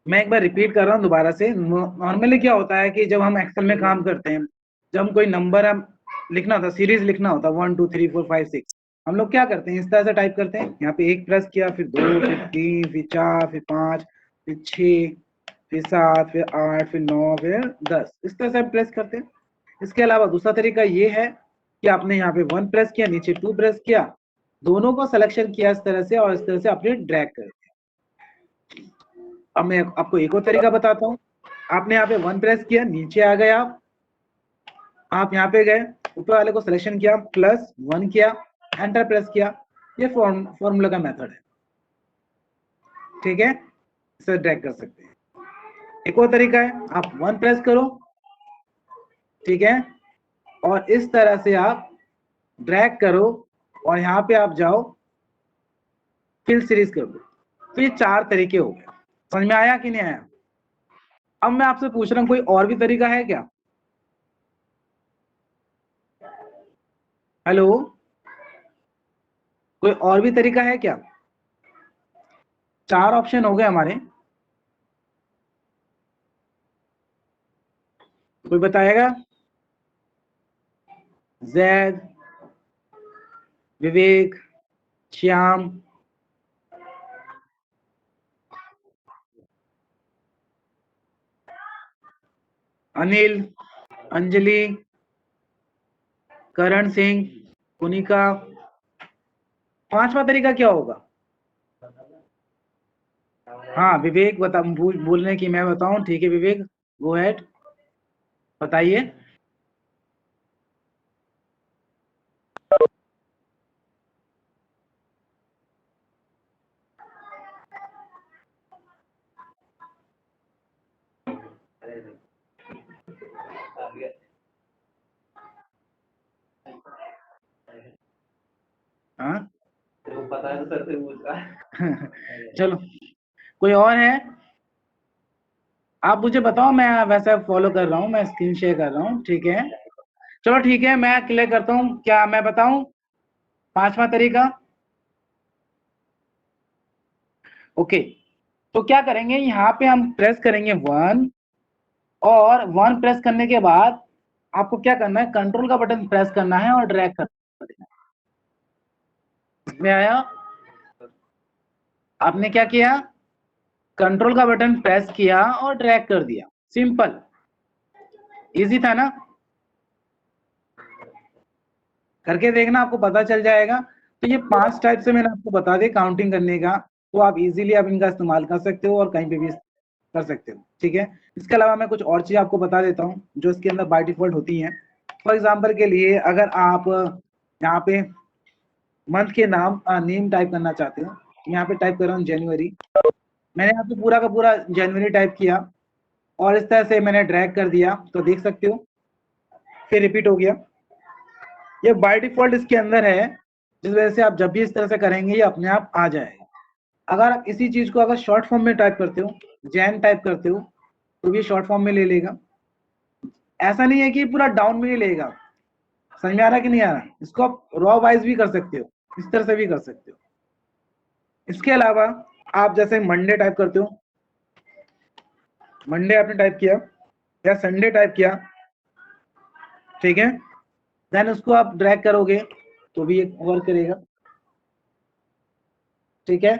मैं एक बार रिपीट कर रहा हूँ दोबारा से। नॉर्मली क्या होता है कि जब हम एक्सेल में काम करते हैं, जब हम कोई नंबर हम लिखना होता, सीरीज लिखना होता 1 2 3 4 5 6, हम लोग क्या करते हैं, इस तरह से टाइप करते हैं। यहाँ पे 1 प्रेस किया, फिर 2, फिर 3, फिर 4, फिर 5, फिर 6, फिर 7, फिर 8, फिर 9, फिर 10, इस तरह से प्रेस करते हैं। इसके अलावा दूसरा तरीका ये है कि आपने यहाँ पे 1 प्रेस किया, नीचे 2 प्रेस किया, दोनों को सिलेक्शन किया इस तरह से, और इस तरह से आपने ड्रैग कर दिया। अब मैं आपको एक और तरीका बताता हूँ। आपने यहाँ पे 1 प्रेस किया, नीचे आ गए आप यहाँ पे गए, ऊपर वाले को सिलेक्शन किया, +1 किया, एंटर प्रेस किया। ये फॉर्मूला का मेथड है, ठीक है, इसे ड्रैग कर सकते हैं। एक और तरीका है, आप 1 प्रेस करो, ठीक है, और इस तरह से आप ड्रैग करो, और यहाँ पे आप जाओ, फिल सीरीज कर दो। तो ये 4 तरीके हो गए। समझ में आया कि नहीं आया? अब मैं आपसे पूछ रहा हूँ, कोई और भी तरीका है क्या? हेलो, कोई और भी तरीका है क्या? 4 ऑप्शन हो गए हमारे, कोई बताएगा? जैद, विवेक, श्याम, अनिल, अंजलि, करण सिंह, पुनिका। 5वां तरीका क्या होगा? हाँ विवेक बता, बोल रहे कि मैं बताऊं, ठीक है विवेक, गो अहेड, बताइए। हाँ पता है तो सर से पूछा। चलो, कोई और है? आप मुझे बताओ, मैं वैसे फॉलो कर रहा हूँ, मैं स्क्रीन शेयर कर रहा हूँ, ठीक है। चलो ठीक है, मैं क्लियर करता हूँ, क्या मैं बताऊं 5वां तरीका? ओके, तो क्या करेंगे, यहाँ पे हम प्रेस करेंगे 1, और 1 प्रेस करने के बाद आपको क्या करना है, कंट्रोल का बटन प्रेस करना है और ड्रैग करना है। में आया? आपने क्या किया, कंट्रोल का बटन प्रेस किया और ड्रैग कर दिया, सिंपल, इजी था ना? करके देखना, आपको पता चल जाएगा। तो ये 5 टाइप से मैंने आपको बता दिया काउंटिंग करने का, तो आप इजीली आप इनका इस्तेमाल कर सकते हो और कहीं पे भी कर सकते हो, ठीक है। इसके अलावा मैं कुछ और चीज आपको बता देता हूँ जो इसके अंदर बाय डिफॉल्ट होती हैं। फॉर एग्जाम्पल के लिए, अगर आप यहाँ पे मंथ के नाम नेम टाइप करना चाहते हो, यहाँ पे टाइप कर रहा हूँ जनवरी, मैंने यहाँ पे पूरा का पूरा जनवरी टाइप किया और इस तरह से मैंने ड्रैग कर दिया, तो देख सकते हो फिर रिपीट हो गया। ये बाय डिफॉल्ट इसके अंदर है, जिस वजह से आप जब भी इस तरह से करेंगे ये अपने आप आ जाएगा। अगर आप इसी चीज को अगर शॉर्ट फॉर्म में टाइप करते हो, जैन टाइप करते हो, तो ये शॉर्ट फॉर्म में ले लेगा। ऐसा नहीं है कि पूरा डाउन में ही लेगा। समझ में आ रहा है कि नहीं आ रहा? इसको आप रॉ वाइज भी कर सकते हो, इस तरह से भी कर सकते हो। इसके अलावा आप जैसे मंडे टाइप करते हो, मंडे आपने टाइप किया या संडे टाइप किया, ठीक है, देन उसको आप ड्रैग करोगे तो भी एक वर्क करेगा, ठीक है।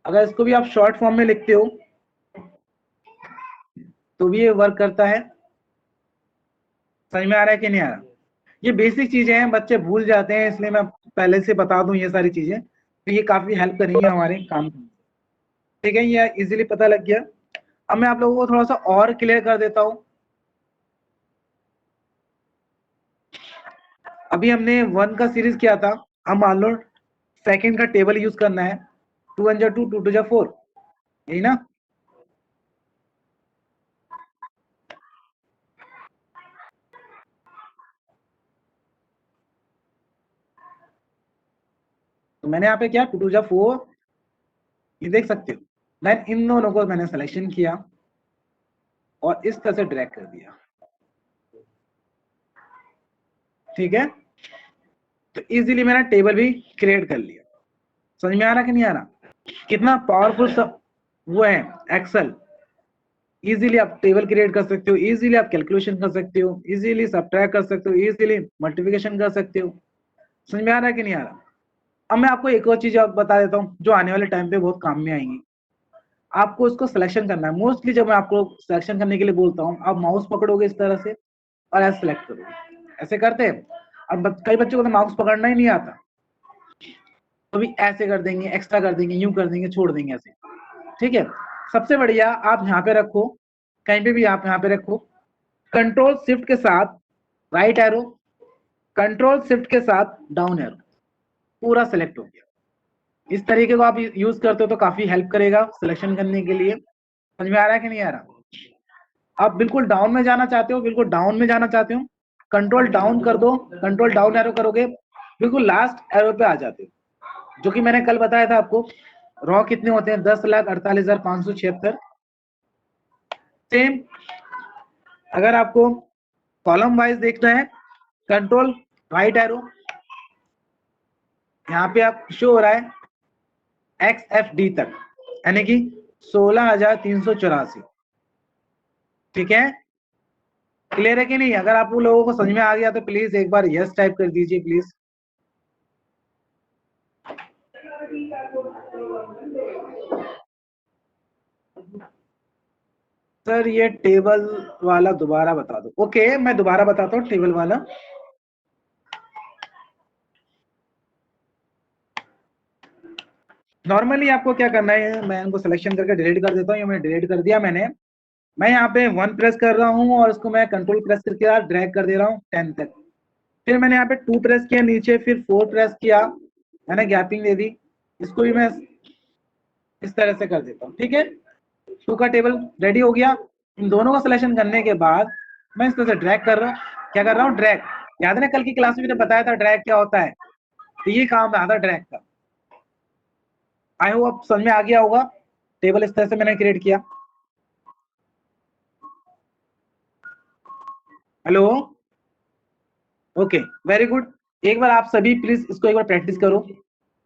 अगर इसको भी आप शॉर्ट फॉर्म में लिखते हो तो भी ये वर्क करता है। समझ में आ रहा है कि नहीं आ रहा? ये बेसिक चीजें हैं, बच्चे भूल जाते हैं, इसलिए मैं पहले से बता दूं ये सारी चीजें, तो ये काफी हेल्प करेंगे हमारे काम में, ठीक है, ये इजीली पता लग गया। अब मैं आप लोगों को थोड़ा सा और क्लियर कर देता हूं। अभी हमने 1 का सीरीज किया था, हम मान लो सेकंड का टेबल यूज करना है, 2 1 जा 2, 2 2 जा 4, यही ना? तो मैंने यहाँ पे क्या 2 2 जा 4, ये देख सकते हो। देन इन दोनों को मैंने सिलेक्शन किया और इस तरह से ड्रैग कर दिया, ठीक है। तो इजीली मैंने टेबल भी क्रिएट कर लिया। समझ में आ रहा कि नहीं आ रहा? कितना पावरफुल सब वो है एक्सेल। इजीली आप टेबल क्रिएट कर सकते हो, इजीली आप कैलकुलेशन कर सकते हो, इजीली सब्ट्रैक्ट कर सकते हो, इजीली मल्टीप्लिकेशन कर सकते हो। समझ में आ रहा है कि नहीं आ रहा? अब मैं आपको एक और चीज बता देता हूँ जो आने वाले टाइम पे बहुत काम में आएंगी। आपको उसको सिलेक्शन करना है। मोस्टली जब मैं आपको सिलेक्शन करने के लिए बोलता हूँ, आप माउस पकड़ोगे इस तरह से और ऐसे सिलेक्ट करोगे, ऐसे करते हैं। अब कई बच्चों को तो माउस पकड़ना ही नहीं आता, तो भी ऐसे कर देंगे, एक्स्ट्रा कर देंगे, यूं कर देंगे, छोड़ देंगे ऐसे। ठीक है, सबसे बढ़िया आप यहाँ पे रखो, कहीं पे भी आप यहाँ पे रखो, कंट्रोल शिफ्ट के साथ राइट एरो, कंट्रोल शिफ्ट के साथ डाउन एरो, पूरा सिलेक्ट हो गया। इस तरीके को आप यूज करते हो तो काफी हेल्प करेगा सिलेक्शन करने के लिए। समझ में आ रहा है कि नहीं आ रहा? आप बिल्कुल डाउन में जाना चाहते हो, बिल्कुल डाउन में जाना चाहते हो, कंट्रोल डाउन कर दो, कंट्रोल डाउन एरो करोगे, बिल्कुल लास्ट एरो पे आ जाते हो। जो कि मैंने कल बताया था आपको, रॉ कितने होते हैं? 10,48,576। सेम अगर आपको कॉलम वाइज देखना है, कंट्रोल राइट एरो, यहाँ पे आप शो हो रहा है XFD तक, यानी कि 16,384। ठीक है, क्लियर है कि नहीं? अगर आप लोगों को समझ में आ गया तो प्लीज एक बार यस टाइप कर दीजिए प्लीज। सर ये टेबल वाला दोबारा बता दो। ओके, मैं दोबारा बताता हूँ टेबल वाला। नॉर्मली आपको क्या करना है, मैं इनको सिलेक्शन करके डिलीट कर देता हूँ। ये मैंने डिलीट कर दिया। मैं यहाँ पे 1 प्रेस कर रहा हूँ और इसको मैं कंट्रोल प्रेस करके ड्रैग कर दे रहा हूँ 10 तक। फिर मैंने यहाँ पे 2 प्रेस किया नीचे, फिर 4 प्रेस किया, मैंने गैपिंग दे दी। इसको भी मैं इस तरह से कर देता हूँ। ठीक है, 2 का टेबल रेडी हो गया। इन दोनों को सिलेक्शन करने के बाद मैं इस तरह से ड्रैग कर रहा हूँ। क्या कर रहा हूँ? ड्रैग। याद है ना कल की क्लास में मैंने बताया था ड्रैग क्या होता है? तो ये काम आता है ड्रैग का। आई होप अब समझ में आ गया होगा। टेबल इस तरह से मैंने क्रिएट किया। Hello, okay, very good. एक बार आप सभी प्लीज इसको एक बार प्रैक्टिस करो।